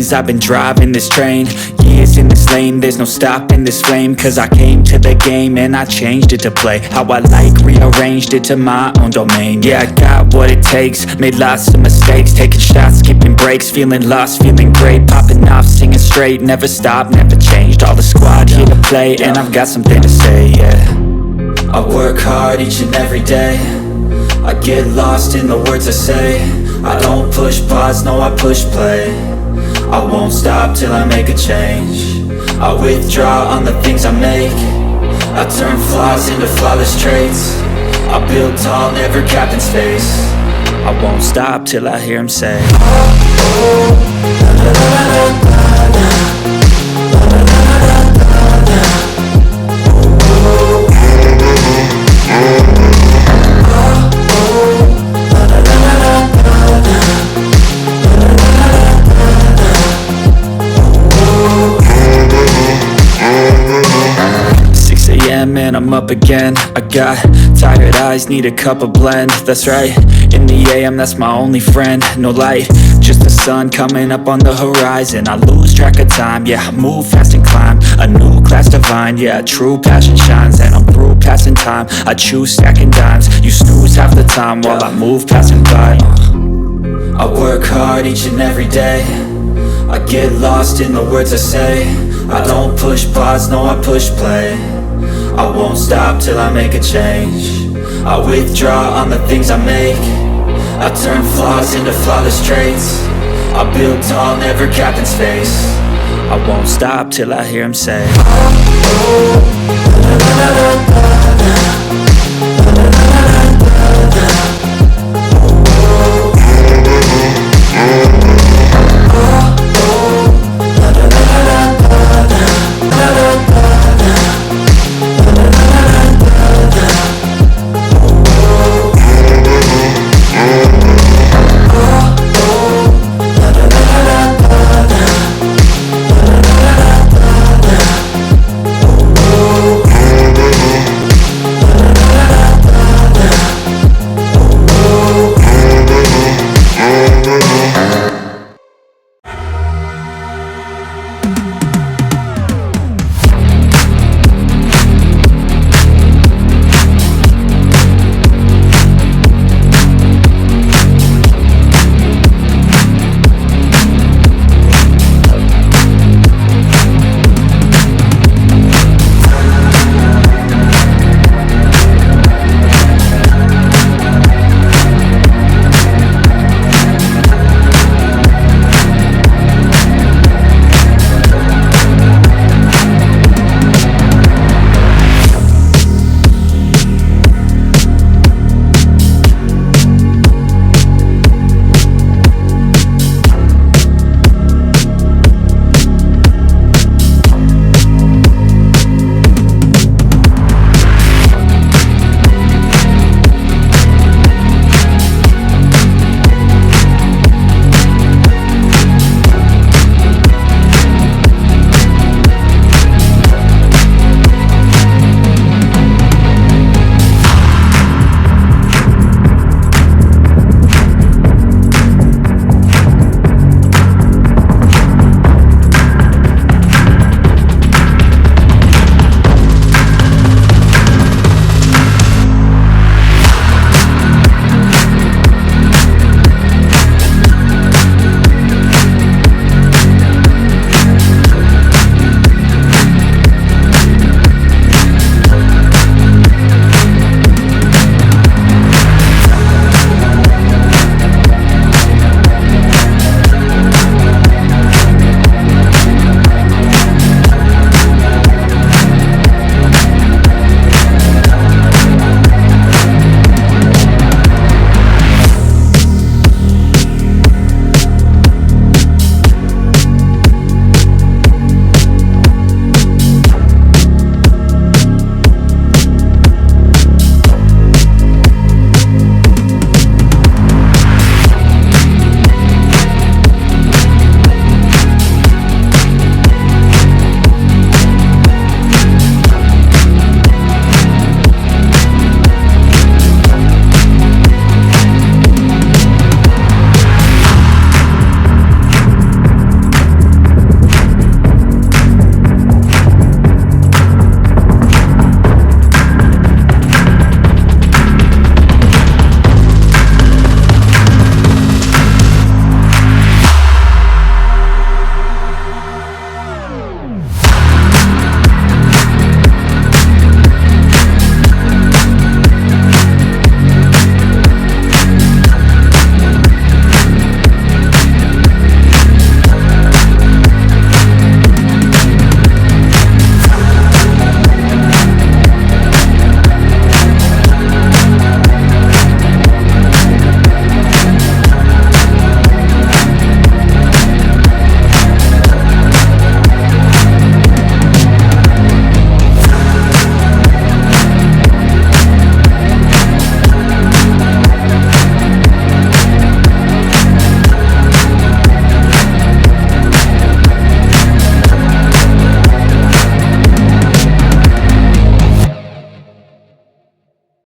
things. I've been driving this train, years in this lane. There's no stopping this flame, cause I came to the game and I changed it to play how I like, rearranged it to my own domain. Yeah, I got what it takes, made lots of mistakes, taking shots, skipping breaks, feeling lost, feeling great, popping off, singing straight, never stopped, never changed. All the squad here to play, and I've got something to say, yeah. I work hard each and every day, I get lost in the words I say. I don't push pause, no, I push play. I won't stop till I make a change. I withdraw on the things I make. I turn flaws into flawless traits. I build tall, never capped in space. I won't stop till I hear him say, and I'm up again. I got tired eyes, need a cup of blend. That's right, in the AM, that's my only friend. No light, just the sun coming up on the horizon. I lose track of time, yeah, I move fast and climb a new class divine, yeah, true passion shines. And I'm through passing time, I choose stacking dimes. You snooze half the time while I move passing by. I work hard each and every day, I get lost in the words I say. I don't push pause, no, I push play. I won't stop till I make a change. I withdraw on the things I make. I turn flaws into flawless traits. I build tall, never capped in space. I won't stop till I hear him say,